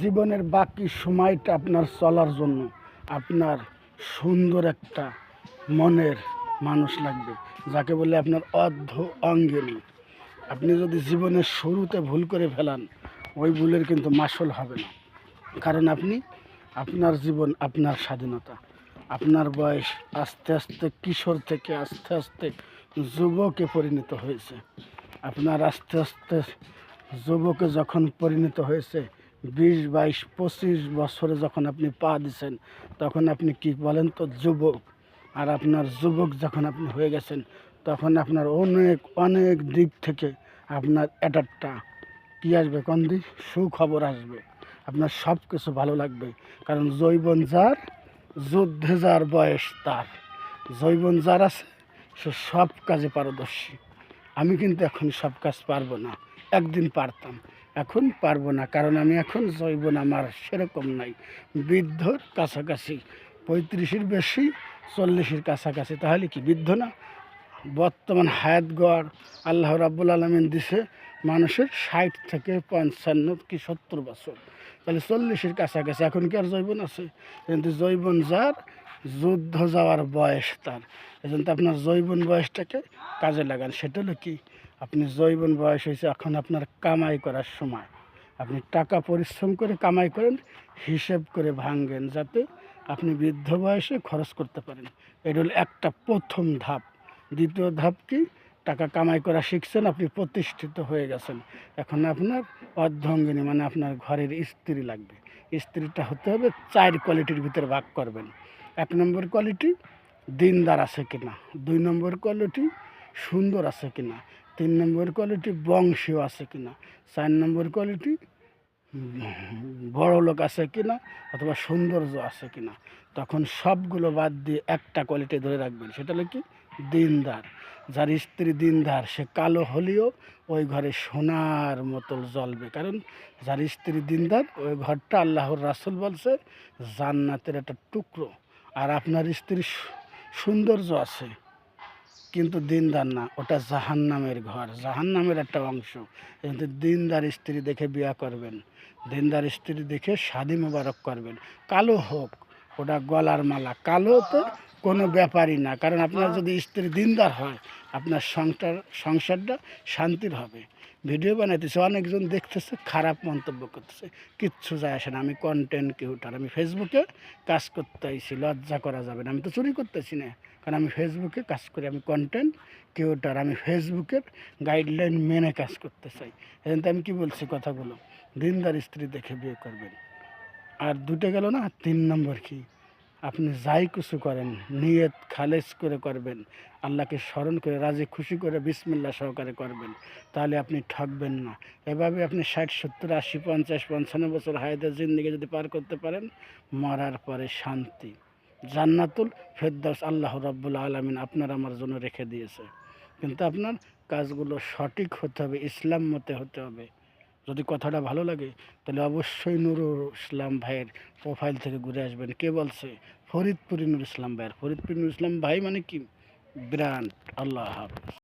জীবনের বাকি সময়টা আপনার চলার জন্য আপনার সুন্দর একটা মনের মানুষ লাগবে, যাকে বলে আপনার অর্ধ অঙ্গিনী। আপনি যদি জীবনের শুরুতে ভুল করে ফেলান, ওই ভুলের কিন্তু মাসুল হবে না। কারণ আপনার জীবন, আপনার স্বাধীনতা, আপনার বয়স আস্তে আস্তে কিশোর থেকে আস্তে আস্তে যুবকে পরিণত হয়েছে। আপনার আস্তে আস্তে যুবকে যখন পরিণত হয়েছে, 20, 22, 25 বছরে যখন আপনি পা দিচ্ছেন, তখন আপনি কি বলেন তো যুবক। আর আপনার যুবক যখন আপনি হয়ে গেছেন, তখন আপনার অনেক অনেক দিক থেকে আপনার একটা কী আসবে, কোন দিক সুখবর আসবে। আপনার সব কিছু ভালো লাগবে। কারণ যৌবন যার, যুদ্ধে যার বয়স তার। যৌবন যার আছে, সে সব কাজে পারদর্শী। আমি কিন্তু এখন সব কাজ পারবো না, একদিন পারতাম, এখন পারবো না। কারণ আমি এখন যৌবন আমার সেরকম নাই, বৃদ্ধর কাছাকাছি, 35-এর বেশি, 40-এর কাছাকাছি। তাহলে কি বৃদ্ধ না? বর্তমান হায়াত গড় আল্লাহ রাব্বুল আলামিন দিছে মানুষের 60 থেকে 55 কি 70 বছর। তাহলে 40-এর কাছাকাছি। এখন কি আর যৌবন আছে? কিন্তু যৌবন যার, যুদ্ধ যাওয়ার বয়স তার। এজন্য তো আপনার যৌবন বয়সটাকে কাজে লাগান। সেটা হলো কি, আপনি যৌবন বয়স হয়েছে, এখন আপনার কামাই করার সময়। আপনি টাকা পরিশ্রম করে কামাই করেন, হিসেব করে ভাঙবেন, যাতে আপনি বৃদ্ধ বয়সে খরচ করতে পারেন। এটা হলো একটা প্রথম ধাপ। দ্বিতীয় ধাপ কি, টাকা কামাই করা শিখছেন, আপনি প্রতিষ্ঠিত হয়ে গেছেন। এখন আপনার অর্ধাঙ্গিনী মানে আপনার ঘরের স্ত্রী লাগবে। স্ত্রীটা হতে হবে 4 কোয়ালিটির ভিতরে ভাগ করবেন। 1 নম্বর কোয়ালিটি, দিনদার আছে কিনা। 2 নম্বর কোয়ালিটি, সুন্দর আছে কিনা। 3 নম্বর কোয়ালিটি, বংশীয় আছে কিনা। 4 নম্বর কোয়ালিটি, বড় লোক আছে কিনা অথবা সৌন্দর্য আছে কিনা। তখন সবগুলো বাদ দিয়ে একটা কোয়ালিটি ধরে রাখবেন, সেটা হলো কি, দিনদার। যার স্ত্রী দিনদার, সে কালো হলেও ওই ঘরে সোনার মতো জ্বলবে। কারণ যার স্ত্রী দিনদার, ওই ঘরটা আল্লাহর রাসূল বলছে জান্নাতের একটা টুকরো। আর আপনার স্ত্রীর সৌন্দর্য আছে কিন্তু দিনদার না, ওটা জাহান্নামের ঘর, জাহান্নামের একটা অংশ। কিন্তু দিনদার স্ত্রী দেখে বিয়া করবেন, দিনদার স্ত্রী দেখে শাদি মোবারক করবেন। কালো হোক, ওটা গলার মালা, কালো তো কোনো ব্যাপারই না। কারণ আপনার যদি স্ত্রী দিনদার হয়, আপনার সংসারটা শান্তির হবে। ভিডিও বানাইতেছে, অনেকজন দেখতেছে, খারাপ মন্তব্য করতেছে, কিচ্ছু যায় আসে না। আমি কন্টেন্ট ক্রিয়েটর, আমি ফেসবুকে কাজ করতে আইছি, লজ্জা করা যাবে না। আমি তো চুরি করতেছি না, কারণ আমি ফেসবুকে কাজ করি, আমি কন্টেন্ট ক্রিয়েটর, আমি ফেসবুকের গাইডলাইন মেনে কাজ করতে চাই। এজন্য আমি কি বলছি কথাগুলো, দিনদার স্ত্রী দেখে বিয়ে করবেন। আর 2টা গেল না, 3 নম্বর কি, আপনি যাই কিছু করেন নিয়ত খালেস করে করবেন, আল্লাহকে স্মরণ করে রাজি খুশি করে বিসমিল্লাহ সহকারে করবেন, তাহলে আপনি ঠকবেন না। এভাবে আপনি 60, 70, 80, 50, 55 বছর হায়াতের জিন্দেগি যদি পার করতে পারেন, মরার পরে শান্তি, জান্নাতুল ফেরদাউস আল্লাহ রাব্বুল আলামিন আপনার আমার জন্য রেখে দিয়েছে। কিন্তু আপনার কাজগুলো সঠিক হতে হবে, ইসলাম মতে হতে হবে। যদি কথাটা ভালো লাগে, তাহলে অবশ্যই নুরুল ইসলাম ভাইয়ের প্রোফাইল থেকে ঘুরে আসবেন। কে বলছে? ফরিদপুরি নুরুল ইসলাম ভাইয়ের। ফরিদপুরি নুরুল ইসলাম ভাই মানে কি ব্র্যান্ড। আল্লাহ হাফেজ।